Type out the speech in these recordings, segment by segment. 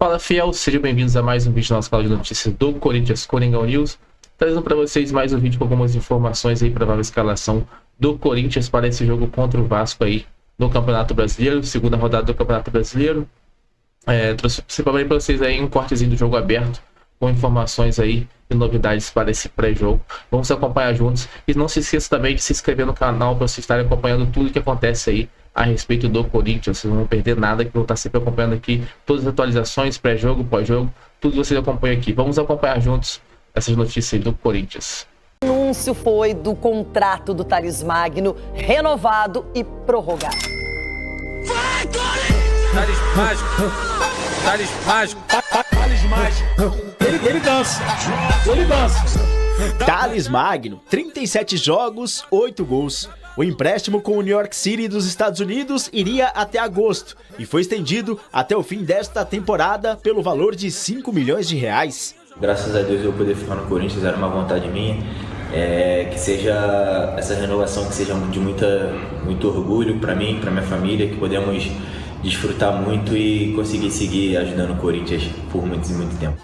Fala, fiel, sejam bem-vindos a mais um vídeo do nosso canal de notícias do Corinthians Coringão News, trazendo para vocês mais um vídeo com algumas informações aí, provável escalação do Corinthians para esse jogo contra o Vasco aí no Campeonato Brasileiro, segunda rodada do Campeonato Brasileiro. Trouxe para vocês aí um cortezinho do jogo aberto, com informações aí e novidades para esse pré-jogo. Vamos acompanhar juntos e não se esqueça também de se inscrever no canal para vocês estarem acompanhando tudo que acontece aí a respeito do Corinthians. Vocês não vão perder nada, que vão estar sempre acompanhando aqui todas as atualizações, pré-jogo, pós-jogo, tudo vocês acompanham aqui. Vamos acompanhar juntos essas notícias aí do Corinthians. O anúncio foi do contrato do Thales Magno renovado e prorrogado. Vai, Thales Mágico! Thales Mágico! Thales Mágico! Ele dança! Ele dança! Thales Magno, 37 jogos, 8 gols. O empréstimo com o New York City dos Estados Unidos iria até agosto e foi estendido até o fim desta temporada pelo valor de 5 milhões de reais. Graças a Deus eu poder ficar no Corinthians, era uma vontade minha, que seja essa renovação, que seja de muito orgulho para mim, para minha família, que podemos desfrutar muito e conseguir seguir ajudando o Corinthians por muito tempo.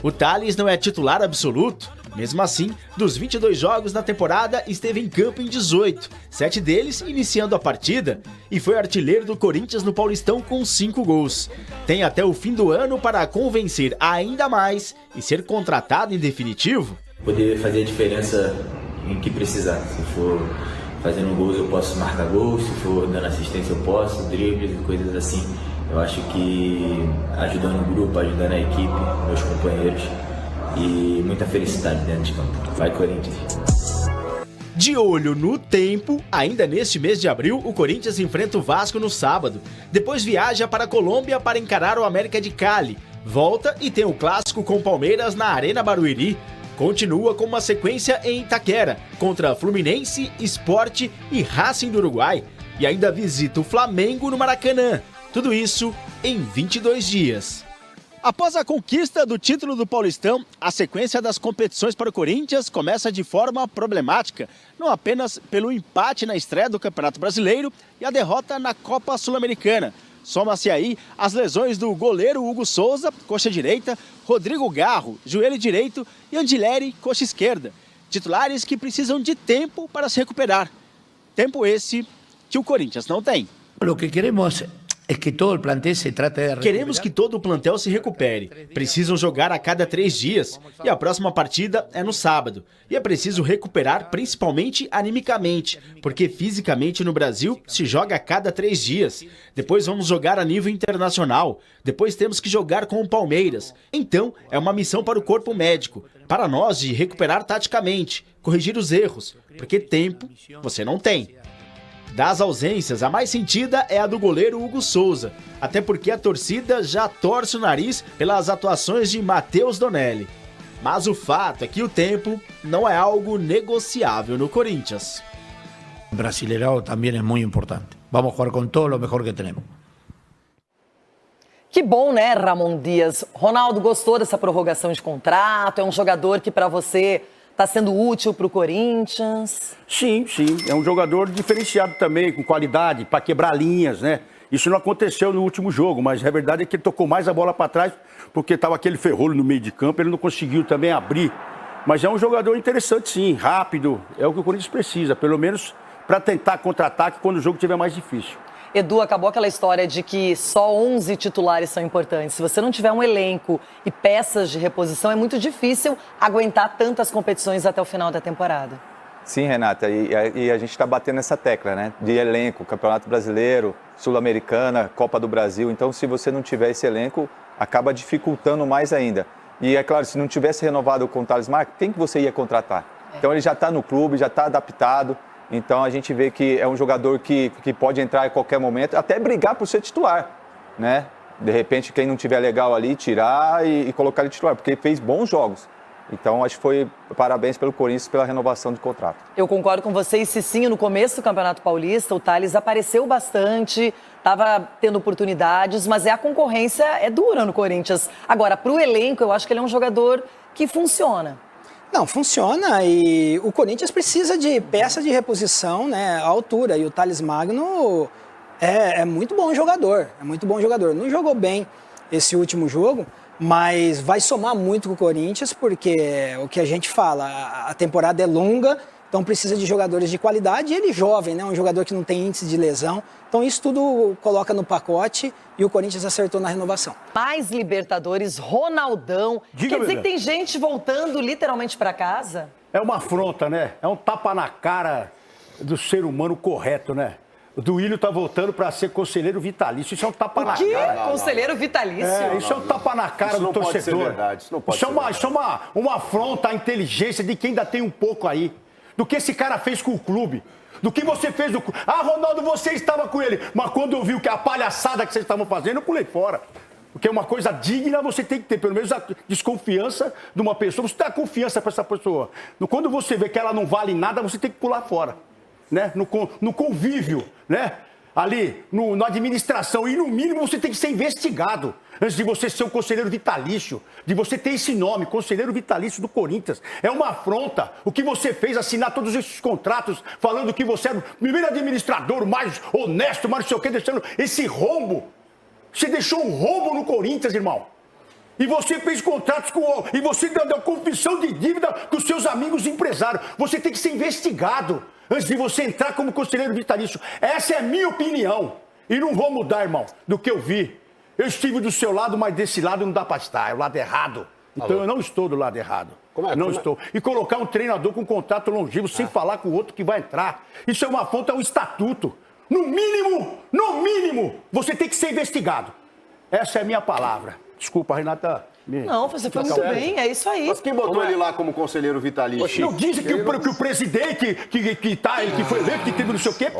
O Thales não é titular absoluto, mesmo assim, dos 22 jogos na temporada, esteve em campo em 18, 7 deles iniciando a partida, e foi artilheiro do Corinthians no Paulistão com 5 gols. Tem até o fim do ano para convencer ainda mais e ser contratado em definitivo. Poder fazer a diferença em que precisar. Se for fazendo gols eu posso marcar gols, se for dando assistência eu posso, dribles e coisas assim. Eu acho que ajudando o grupo, ajudando a equipe, meus companheiros, e muita felicidade dentro de campo. Vai, Corinthians! De olho no tempo, ainda neste mês de abril, o Corinthians enfrenta o Vasco no sábado. Depois viaja para a Colômbia para encarar o América de Cali. Volta e tem o clássico com o Palmeiras na Arena Barueri. Continua com uma sequência em Itaquera, contra Fluminense, Sport e Racing do Uruguai. E ainda visita o Flamengo no Maracanã. Tudo isso em 22 dias. Após a conquista do título do Paulistão, a sequência das competições para o Corinthians começa de forma problemática, não apenas pelo empate na estreia do Campeonato Brasileiro e a derrota na Copa Sul-Americana. Soma-se aí as lesões do goleiro Hugo Souza, coxa direita, Rodrigo Garro, joelho direito e Andileri, coxa esquerda. Titulares que precisam de tempo para se recuperar. Tempo esse que o Corinthians não tem. O que queremos é que todo o plantel se trate de recuperar. Queremos que todo o plantel se recupere. Precisam jogar a cada 3 dias e a próxima partida é no sábado. E é preciso recuperar principalmente animicamente, porque fisicamente no Brasil se joga a cada 3 dias. Depois vamos jogar a nível internacional. Depois temos que jogar com o Palmeiras. Então é uma missão para o corpo médico, para nós de recuperar taticamente, corrigir os erros, porque tempo você não tem. Das ausências, a mais sentida é a do goleiro Hugo Souza, até porque a torcida já torce o nariz pelas atuações de Matheus Donelli. Mas o fato é que o tempo não é algo negociável no Corinthians. O Brasileirão também é muito importante. Vamos jogar com todo o melhor que temos. Que bom, né, Ramon Dias? Ronaldo, gostou dessa prorrogação de contrato? É um jogador que para você está sendo útil para o Corinthians? Sim. É um jogador diferenciado também, com qualidade, para quebrar linhas, né? Isso não aconteceu no último jogo, mas a verdade é que ele tocou mais a bola para trás, porque estava aquele ferrolho no meio de campo, ele não conseguiu também abrir. Mas é um jogador interessante, sim, rápido, é o que o Corinthians precisa, pelo menos para tentar contra-ataque quando o jogo estiver mais difícil. Edu, acabou aquela história de que só 11 titulares são importantes. Se você não tiver um elenco e peças de reposição, é muito difícil aguentar tantas competições até o final da temporada. Sim, Renata, e a gente está batendo essa tecla, né? De elenco, Campeonato Brasileiro, Sul-Americana, Copa do Brasil. Então, se você não tiver esse elenco, acaba dificultando mais ainda. E é claro, se não tivesse renovado com o Thales Magno, quem que você ia contratar? Então, ele já está no clube, já está adaptado. Então a gente vê que é um jogador que pode entrar em qualquer momento, até brigar por ser titular, né? De repente, quem não tiver legal ali, tirar e colocar ele titular, porque ele fez bons jogos. Então, acho que foi parabéns pelo Corinthians pela renovação de contrato. Eu concordo com vocês, Cicinho, no começo do Campeonato Paulista, o Thales apareceu bastante, estava tendo oportunidades, mas a concorrência é dura no Corinthians. Agora, para o elenco, eu acho que ele é um jogador que funciona. Não, funciona e o Corinthians precisa de peça de reposição, né, à altura. E o Thales Magno é muito bom jogador, Não jogou bem esse último jogo, mas vai somar muito com o Corinthians, porque o que a gente fala, a temporada é longa, então precisa de jogadores de qualidade, e ele jovem, né? Um jogador que não tem índice de lesão. Então isso tudo coloca no pacote e o Corinthians acertou na renovação. Mais Libertadores, Ronaldão. Diga, Quer dizer Bebê. que tem gente voltando literalmente para casa? É uma afronta, né? É um tapa na cara do ser humano correto, né? O Duílio tá voltando para ser conselheiro vitalício. Isso é um tapa na Que cara. conselheiro vitalício? Isso é um tapa na cara Isso do não pode torcedor. ser verdade, isso não pode Isso é ser uma, verdade. isso é uma afronta à inteligência de quem ainda tem um pouco aí. Do que esse cara fez com o clube. Do que você fez do clube. Ah, Ronaldo, você estava com ele. Mas quando eu vi o que a palhaçada que vocês estavam fazendo, eu pulei fora. Porque é uma coisa digna, você tem que ter pelo menos a desconfiança de uma pessoa. Você dá confiança para essa pessoa. Quando você vê que ela não vale nada, você tem que pular fora. Né? No convívio, né? Ali, na administração. E no mínimo você tem que ser investigado. Antes de você ser um conselheiro vitalício. De você ter esse nome, conselheiro vitalício do Corinthians. É uma afronta. O que você fez, assinar todos esses contratos, falando que você era o primeiro administrador, o mais honesto, mais não sei o quê, deixando esse rombo. Você deixou um rombo no Corinthians, irmão. E você fez contratos com... E você deu confissão de dívida com os seus amigos empresários. Você tem que ser investigado antes de você entrar como conselheiro vitalício. Essa é a minha opinião. E não vou mudar, irmão, do que eu vi. Eu estive do seu lado, mas desse lado não dá pra estar. É o lado errado. Então eu não estou do lado errado. Não estou. E colocar um treinador com contrato longevo sem falar com o outro que vai entrar. Isso é uma afronta ao estatuto. No mínimo, você tem que ser investigado. Essa é a minha palavra. Desculpa, Renata. Não, você foi muito bem, é isso aí. Mas quem botou ele lá como conselheiro vitalício? Não dizem que o presidente que foi eleito, que teve não sei o quê,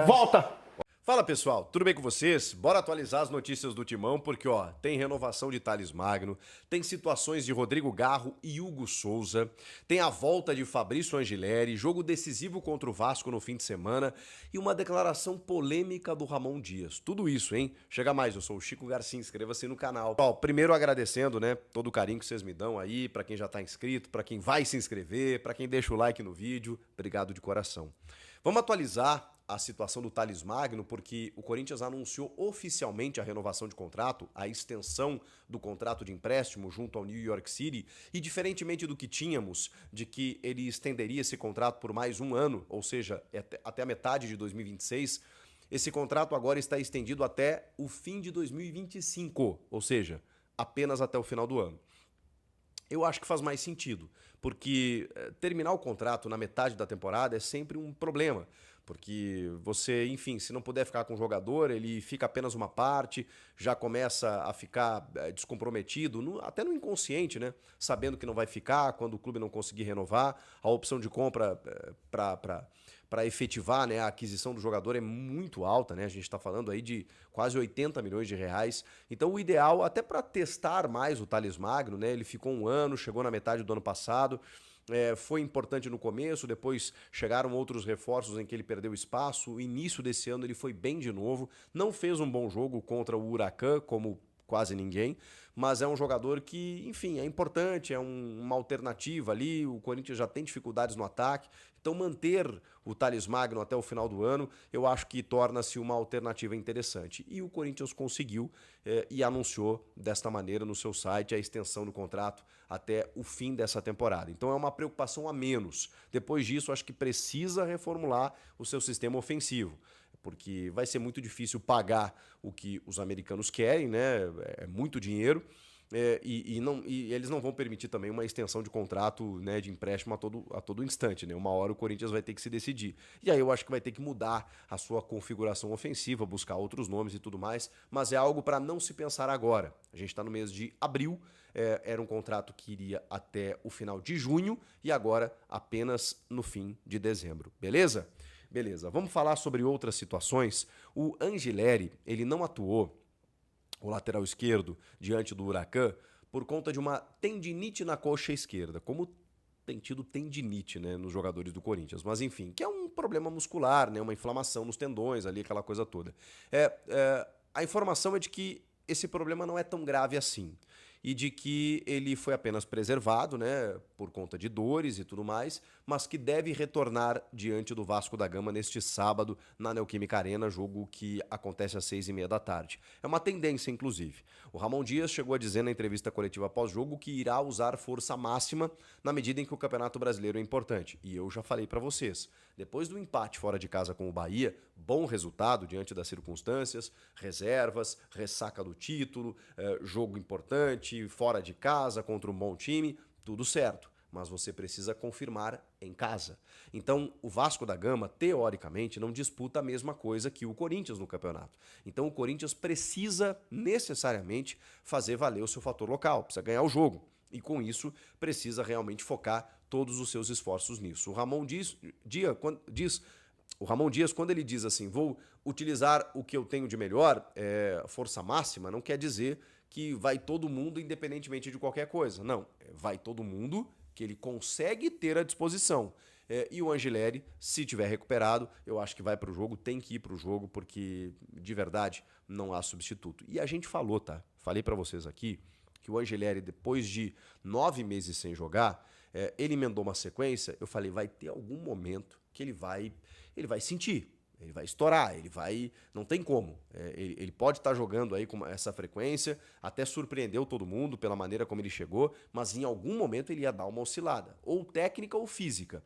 volta. Fala pessoal, tudo bem com vocês? Bora atualizar as notícias do Timão, porque ó, tem renovação de Thales Magno, tem situações de Rodrigo Garro e Hugo Souza, tem a volta de Fabrício Angileri, jogo decisivo contra o Vasco no fim de semana e uma declaração polêmica do Ramon Dias. Tudo isso, hein? Chega mais, eu sou o Chico Garcia, inscreva-se no canal. Ó, primeiro agradecendo, né, todo o carinho que vocês me dão aí, pra quem já tá inscrito, pra quem vai se inscrever, pra quem deixa o like no vídeo, obrigado de coração. Vamos atualizar a situação do Thales Magno, porque o Corinthians anunciou oficialmente a renovação de contrato, a extensão do contrato de empréstimo junto ao New York City, e diferentemente do que tínhamos, de que ele estenderia esse contrato por mais um ano, ou seja, até a metade de 2026, esse contrato agora está estendido até o fim de 2025, ou seja, apenas até o final do ano. Eu acho que faz mais sentido, porque terminar o contrato na metade da temporada é sempre um problema. Porque você, enfim, se não puder ficar com o jogador, ele fica apenas uma parte, já começa a ficar descomprometido, até no inconsciente, né? Sabendo que não vai ficar, quando o clube não conseguir renovar, a opção de compra para efetivar, né, a aquisição do jogador é muito alta, né? A gente está falando aí de quase 80 milhões de reais. Então o ideal, até para testar mais o Thales Magno, né? Ele ficou um ano, chegou na metade do ano passado, foi importante no começo, depois chegaram outros reforços em que ele perdeu espaço. O início desse ano ele foi bem de novo, não fez um bom jogo contra o Huracan, como quase ninguém, mas é um jogador que, enfim, é importante, é uma alternativa ali. O Corinthians já tem dificuldades no ataque, então manter o Thales Magno até o final do ano, eu acho que torna-se uma alternativa interessante. E o Corinthians conseguiu e anunciou desta maneira no seu site a extensão do contrato até o fim dessa temporada. Então é uma preocupação a menos. Depois disso, acho que precisa reformular o seu sistema ofensivo, porque vai ser muito difícil pagar o que os americanos querem, né? É muito dinheiro. E eles não vão permitir também uma extensão de contrato, né, de empréstimo a todo instante, né? Uma hora o Corinthians vai ter que se decidir. E aí eu acho que vai ter que mudar a sua configuração ofensiva, buscar outros nomes e tudo mais, mas é algo para não se pensar agora. A gente está no mês de abril, era um contrato que iria até o final de junho e agora apenas no fim de dezembro, beleza? Beleza, vamos falar sobre outras situações. O Angileri, ele não atuou, o lateral esquerdo, diante do Huracan, por conta de uma tendinite na coxa esquerda, como tem tido tendinite, né, nos jogadores do Corinthians, mas enfim, que é um problema muscular, né, uma inflamação nos tendões ali, aquela coisa toda. A informação é de que esse problema não é tão grave assim, e de que ele foi apenas preservado, né, por conta de dores e tudo mais, mas que deve retornar diante do Vasco da Gama neste sábado na Neoquímica Arena, jogo que acontece às 6h30 da tarde. É uma tendência, inclusive. O Ramon Dias chegou a dizer na entrevista coletiva pós-jogo que irá usar força máxima na medida em que o Campeonato Brasileiro é importante. E eu já falei para vocês, depois do empate fora de casa com o Bahia, bom resultado diante das circunstâncias, reservas, ressaca do título, jogo importante, fora de casa, contra um bom time, tudo certo. Mas você precisa confirmar em casa. Então, o Vasco da Gama, teoricamente, não disputa a mesma coisa que o Corinthians no campeonato. Então, o Corinthians precisa necessariamente fazer valer o seu fator local, precisa ganhar o jogo. E com isso, precisa realmente focar todos os seus esforços nisso. O Ramon Dias, quando ele diz assim, vou utilizar o que eu tenho de melhor, força máxima, não quer dizer que vai todo mundo independentemente de qualquer coisa. Não, vai todo mundo que ele consegue ter à disposição. E o Angileri, se tiver recuperado, eu acho que vai para o jogo, tem que ir para o jogo, porque de verdade não há substituto. E a gente falou, tá? Falei para vocês aqui que o Angileri, depois de 9 meses sem jogar, ele emendou uma sequência, eu falei, vai ter algum momento que ele vai sentir, ele vai estourar, não tem como. Ele pode estar jogando aí com essa frequência, até surpreendeu todo mundo pela maneira como ele chegou, mas em algum momento ele ia dar uma oscilada, ou técnica ou física.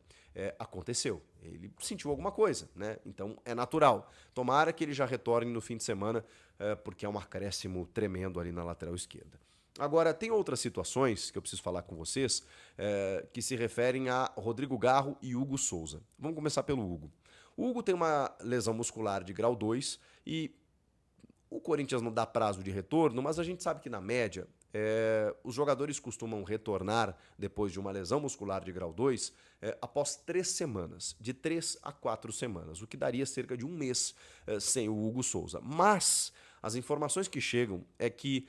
Aconteceu, ele sentiu alguma coisa, né? Então é natural. Tomara que ele já retorne no fim de semana, porque é um acréscimo tremendo ali na lateral esquerda. Agora, tem outras situações que eu preciso falar com vocês que se referem a Rodrigo Garro e Hugo Souza. Vamos começar pelo Hugo. O Hugo tem uma lesão muscular de grau 2 e o Corinthians não dá prazo de retorno, mas a gente sabe que na média os jogadores costumam retornar depois de uma lesão muscular de grau 2 após 3 semanas, de 3 a 4 semanas, o que daria cerca de um mês sem o Hugo Souza. Mas as informações que chegam é que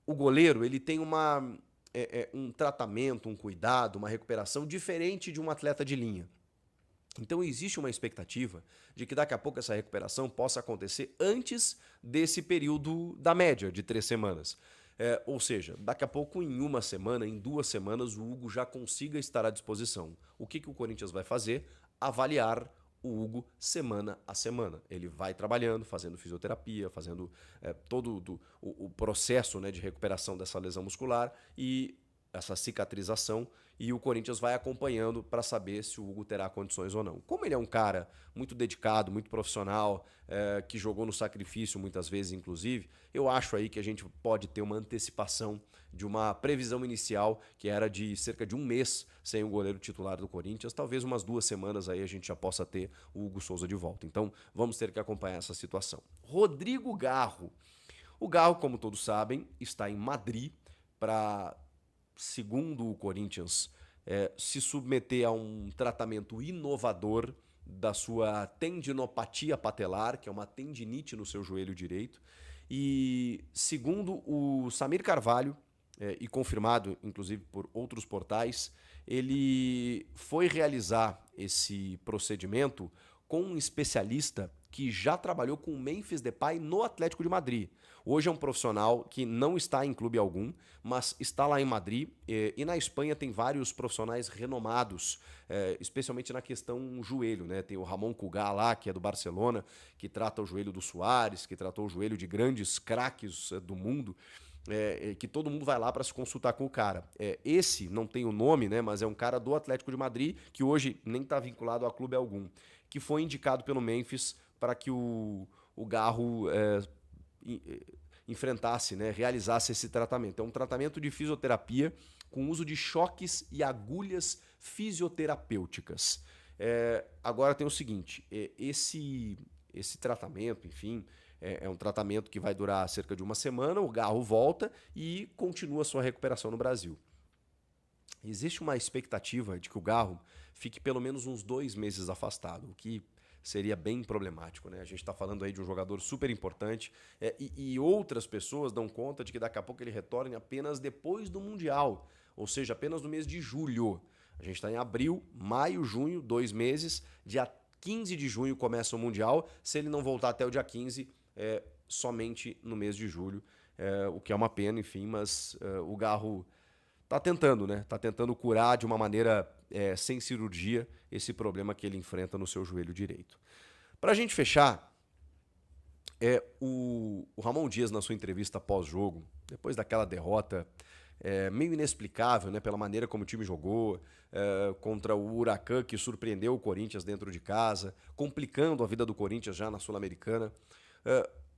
o goleiro ele tem um tratamento, um cuidado, uma recuperação diferente de um atleta de linha. Então existe uma expectativa de que daqui a pouco essa recuperação possa acontecer antes desse período da média de 3 semanas. Ou seja, daqui a pouco em 1 semana, em 2 semanas, o Hugo já consiga estar à disposição. O que o Corinthians vai fazer? Avaliar o Hugo semana a semana. Ele vai trabalhando, fazendo fisioterapia, fazendo todo o processo, né, de recuperação dessa lesão muscular e essa cicatrização, e o Corinthians vai acompanhando para saber se o Hugo terá condições ou não. Como ele é um cara muito dedicado, muito profissional, que jogou no sacrifício muitas vezes, inclusive, eu acho aí que a gente pode ter uma antecipação de uma previsão inicial que era de cerca de um mês sem o goleiro titular do Corinthians, talvez umas 2 semanas aí a gente já possa ter o Hugo Souza de volta. Então vamos ter que acompanhar essa situação. Rodrigo Garro. O Garro, como todos sabem, está em Madrid para, segundo o Corinthians, se submeter a um tratamento inovador da sua tendinopatia patelar, que é uma tendinite no seu joelho direito. E segundo o Samir Carvalho, e confirmado inclusive por outros portais, ele foi realizar esse procedimento com um especialista que já trabalhou com o Memphis Depay no Atlético de Madrid. Hoje é um profissional que não está em clube algum, mas está lá em Madrid, e na Espanha tem vários profissionais renomados, especialmente na questão joelho, né? Tem o Ramon Cugá lá, que é do Barcelona, que trata o joelho do Suárez, que tratou o joelho de grandes craques do mundo, que todo mundo vai lá para se consultar com o cara. Esse não tem o nome, né, mas é um cara do Atlético de Madrid, que hoje nem está vinculado a clube algum, que foi indicado pelo Memphis para que o Garro enfrentasse, né, realizasse esse tratamento. É um tratamento de fisioterapia com uso de choques e agulhas fisioterapêuticas. Agora tem o seguinte, esse tratamento, enfim, é um tratamento que vai durar cerca de 1 semana, o Garro volta e continua a sua recuperação no Brasil. Existe uma expectativa de que o Garro fique pelo menos uns 2 meses afastado, o que seria bem problemático, né? A gente está falando aí de um jogador super importante, e outras pessoas dão conta de que daqui a pouco ele retorne apenas depois do Mundial, ou seja, apenas no mês de julho. A gente está em abril, maio, junho, 2 meses, dia 15 de junho começa o Mundial, se ele não voltar até o dia 15, somente no mês de julho, o que é uma pena, enfim, mas o Garro tá tentando, né? Tá tentando curar de uma maneira sem cirurgia esse problema que ele enfrenta no seu joelho direito. Pra gente fechar, o Ramon Dias, na sua entrevista pós-jogo, depois daquela derrota meio inexplicável, né, pela maneira como o time jogou, contra o Huracan, que surpreendeu o Corinthians dentro de casa, complicando a vida do Corinthians já na Sul-Americana.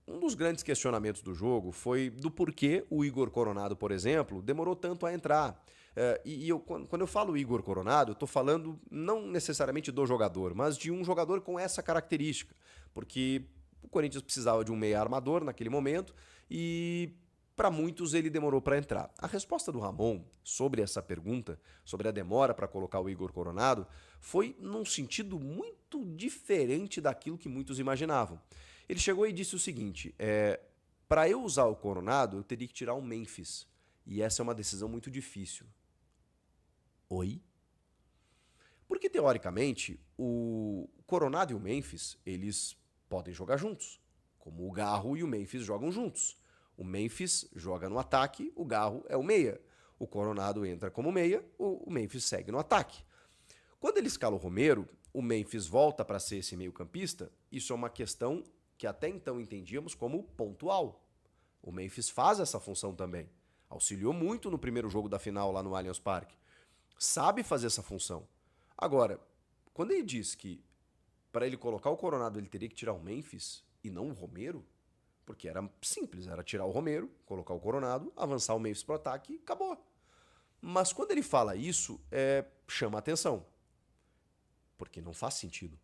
Um dos grandes questionamentos do jogo foi do porquê o Igor Coronado, por exemplo, demorou tanto a entrar. Quando eu falo Igor Coronado, eu estou falando não necessariamente do jogador, mas de um jogador com essa característica, porque o Corinthians precisava de um meia armador naquele momento e para muitos ele demorou para entrar. A resposta do Ramon sobre essa pergunta, sobre a demora para colocar o Igor Coronado, foi num sentido muito diferente daquilo que muitos imaginavam. Ele chegou e disse o seguinte, para eu usar o Coronado, eu teria que tirar o Memphis, e essa é uma decisão muito difícil. Oi? Porque, teoricamente, o Coronado e o Memphis, eles podem jogar juntos, como o Garro e o Memphis jogam juntos. O Memphis joga no ataque, o Garro é o meia. O Coronado entra como meia, o Memphis segue no ataque. Quando ele escala o Romero, o Memphis volta para ser esse meio-campista. Isso é uma questão que até então entendíamos como pontual. O Memphis faz essa função também. Auxiliou muito no primeiro jogo da final lá no Allianz Parque. Sabe fazer essa função. Agora, quando ele diz que para ele colocar o Coronado ele teria que tirar o Memphis e não o Romero, porque era simples, era tirar o Romero, colocar o Coronado, avançar o Memphis pro ataque e acabou. Mas quando ele fala isso, chama a atenção. Porque não faz sentido.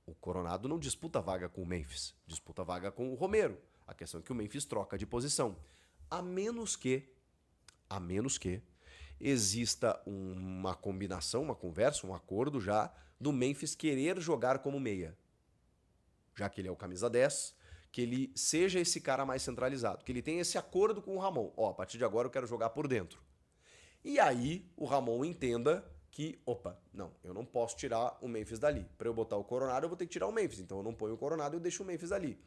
O Coronado não disputa vaga com o Memphis, disputa vaga com o Romero. A questão é que o Memphis troca de posição. A menos que exista uma combinação, uma conversa, um acordo já do Memphis querer jogar como meia. Já que ele é o camisa 10, que ele seja esse cara mais centralizado, que ele tenha esse acordo com o Ramon. A partir de agora eu quero jogar por dentro. E aí o Ramon entenda que, não, eu não posso tirar o Memphis dali. Para eu botar o Coronado, eu vou ter que tirar o Memphis. Então eu não ponho o Coronado e eu deixo o Memphis ali.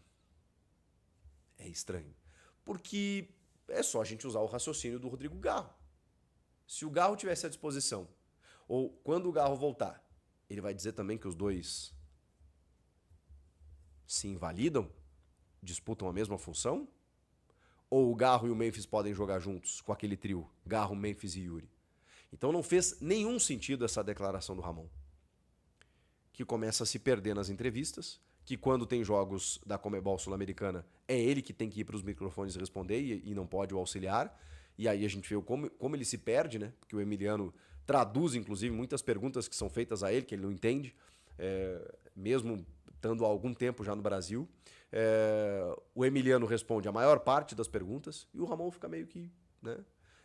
É estranho. Porque é só a gente usar o raciocínio do Rodrigo Garro. Se o Garro tivesse à disposição, ou quando o Garro voltar, ele vai dizer também que os dois se invalidam? Disputam a mesma função? Ou o Garro e o Memphis podem jogar juntos com aquele trio, Garro, Memphis e Yuri? Então não fez nenhum sentido essa declaração do Ramon, que começa a se perder nas entrevistas, que quando tem jogos da Conmebol Sul-Americana é ele que tem que ir para os microfones responder e não pode o auxiliar, e aí a gente vê como ele se perde, né? Porque o Emiliano traduz, inclusive, muitas perguntas que são feitas a ele, que ele não entende, mesmo estando há algum tempo já no Brasil. O Emiliano responde a maior parte das perguntas e o Ramon fica meio que, né?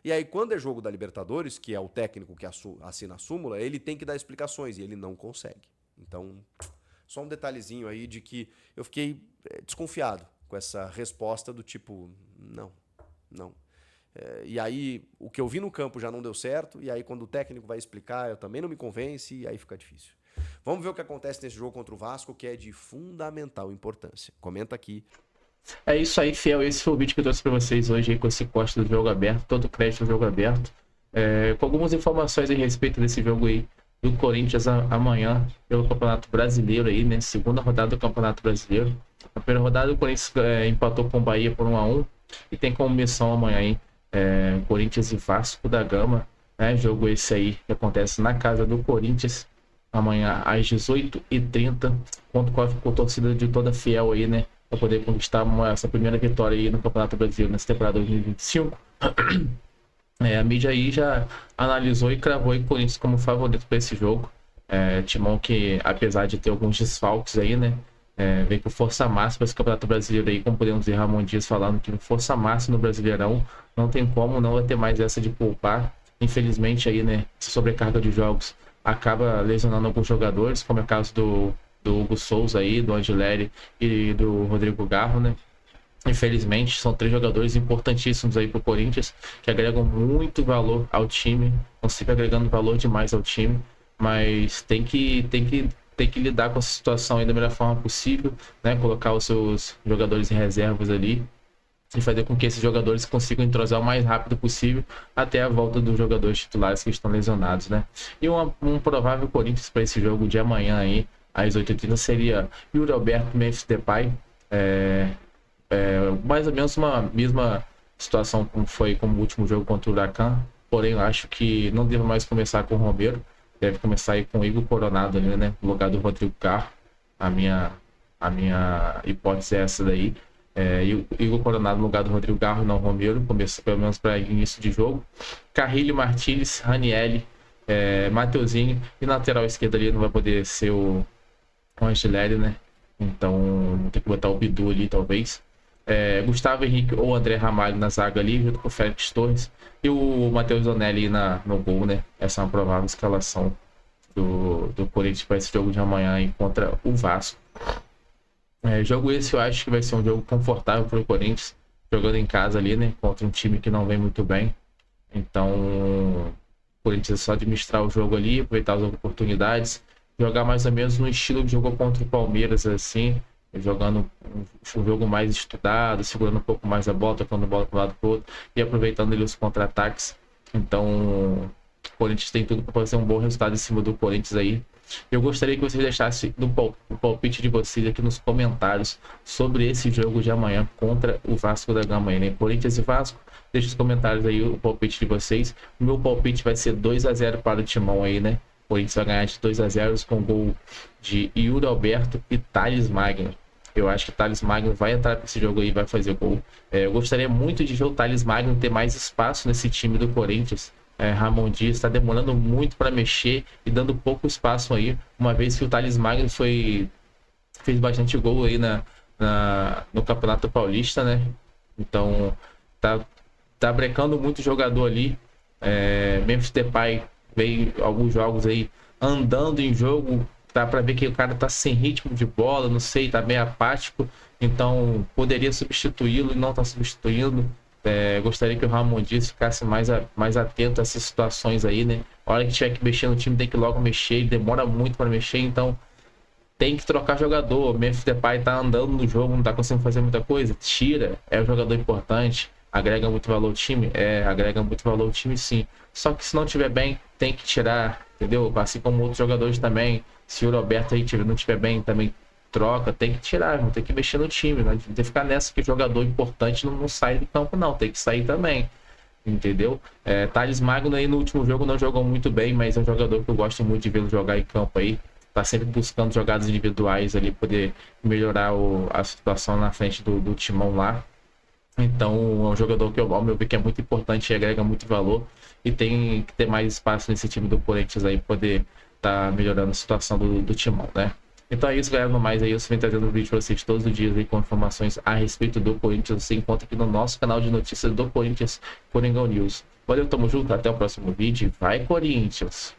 E aí quando é jogo da Libertadores, que é o técnico que assina a súmula, ele tem que dar explicações e ele não consegue. Então, só um detalhezinho aí de que eu fiquei desconfiado com essa resposta do tipo, não. E aí o que eu vi no campo já não deu certo, e aí quando o técnico vai explicar eu também não me convence, e aí fica difícil. Vamos ver o que acontece nesse jogo contra o Vasco, que é de fundamental importância. Comenta aqui. É isso aí, fiel. Esse foi o vídeo que eu trouxe para vocês hoje aí com esse corte do jogo aberto, todo o crédito do jogo aberto, com algumas informações a respeito desse jogo aí do Corinthians amanhã pelo Campeonato Brasileiro aí, né? Segunda rodada do Campeonato Brasileiro. Na primeira rodada o Corinthians empatou com o Bahia por 1-1 e tem como missão amanhã aí Corinthians e Vasco da Gama, né? Jogo esse aí que acontece na casa do Corinthians amanhã às 18h30, conto com a torcida de toda fiel aí, né? Para poder conquistar essa primeira vitória aí no Campeonato Brasileiro nessa temporada 2025. A mídia aí já analisou e cravou o Corinthians como favorito para esse jogo. Timão que, apesar de ter alguns desfalques aí, né? Vem com força máxima esse Campeonato Brasileiro aí, como podemos ver Ramon Dias falando que força máxima no Brasileirão, não tem como, não vai ter mais essa de poupar. Infelizmente aí, né? Essa sobrecarga de jogos acaba lesionando alguns jogadores, como é o caso do Hugo Souza aí, do Angileri e do Rodrigo Garro, né? Infelizmente, são 3 jogadores importantíssimos aí pro Corinthians, que agregam muito valor ao time, estão sempre agregando valor demais ao time, mas tem que lidar com essa situação aí da melhor forma possível, né? Colocar os seus jogadores em reservas ali e fazer com que esses jogadores consigam entrosar o mais rápido possível até a volta dos jogadores titulares que estão lesionados, né? E um provável Corinthians para esse jogo de amanhã aí, às 8h30, seria Yuri Alberto, Memphis Depay, mais ou menos uma mesma situação como o último jogo contra o Huracan, porém eu acho que não deve mais começar com o Romero, deve começar aí com o Igor Coronado ali, né, no lugar do Rodrigo Garro. A minha hipótese é essa daí. E o Igor Coronado no lugar do Rodrigo Garro, não Romero, começa pelo menos para início de jogo. Carrilho, Martínez, Ranieri, Mateuzinho, e na lateral esquerda ali não vai poder ser o Angeleri, né? Então tem que botar o Bidu ali, talvez. Gustavo Henrique ou André Ramalho na zaga ali, junto com o Félix Torres, e o Matheus Zonelli no gol, né? Essa é uma provável escalação do Corinthians para esse jogo de amanhã aí contra o Vasco. Jogo esse eu acho que vai ser um jogo confortável para o Corinthians, jogando em casa ali, né? Contra um time que não vem muito bem. Então, o Corinthians é só administrar o jogo ali, aproveitar as oportunidades, jogar mais ou menos no estilo que jogou contra o Palmeiras, assim, jogando um jogo mais estudado, segurando um pouco mais a bola, tocando a bola para um lado para o outro e aproveitando ali os contra-ataques. Então, o Corinthians tem tudo para fazer um bom resultado em cima do Corinthians aí. Eu gostaria que vocês deixassem o palpite de vocês aqui nos comentários sobre esse jogo de amanhã contra o Vasco da Gama aí, né? Corinthians e Vasco, deixa os comentários aí o palpite de vocês. O meu palpite vai ser 2-0 para o Timão aí, né? O Corinthians vai ganhar de 2-0 com gol de Yuri Alberto e Thales Magno. Eu acho que o Thales Magno vai entrar para esse jogo aí e vai fazer gol. Eu gostaria muito de ver o Thales Magno ter mais espaço nesse time do Corinthians. Ramon Dias está demorando muito para mexer e dando pouco espaço aí, uma vez que o Thales Magno fez bastante gol aí no Campeonato Paulista, né? Então tá brecando muito jogador ali. Memphis Depay veio alguns jogos aí andando em jogo, dá para ver que o cara tá sem ritmo de bola, não sei, tá meio apático, então poderia substituí-lo e não tá substituindo. Gostaria que o Ramon Dias ficasse mais atento a essas situações aí, né? A hora que tiver que mexer no time, tem que logo mexer, ele demora muito para mexer, então tem que trocar jogador. O Memphis Depay tá andando no jogo, não tá conseguindo fazer muita coisa, tira, é um jogador importante, agrega muito valor ao time, agrega muito valor ao time sim, só que se não tiver bem, tem que tirar, entendeu? Assim como outros jogadores também, se o Roberto aí não tiver bem, também troca, tem que tirar, tem que mexer no time, não tem que ficar nessa que jogador importante não sai do campo, não, tem que sair também, entendeu? Thales Magno aí no último jogo não jogou muito bem, mas é um jogador que eu gosto muito de vê-lo jogar em campo aí, tá sempre buscando jogadas individuais ali, poder melhorar a situação na frente do timão lá. Então é um jogador que ao meu ver que é muito importante e agrega muito valor, e tem que ter mais espaço nesse time do Corinthians aí, poder tá melhorando a situação do timão, né? Então é isso, galera. No mais aí, eu venho trazendo um vídeo para vocês todos os dias aí com informações a respeito do Corinthians. Você encontra aqui no nosso canal de notícias do Corinthians, Coringão News. Valeu, tamo junto, até o próximo vídeo. Vai, Corinthians!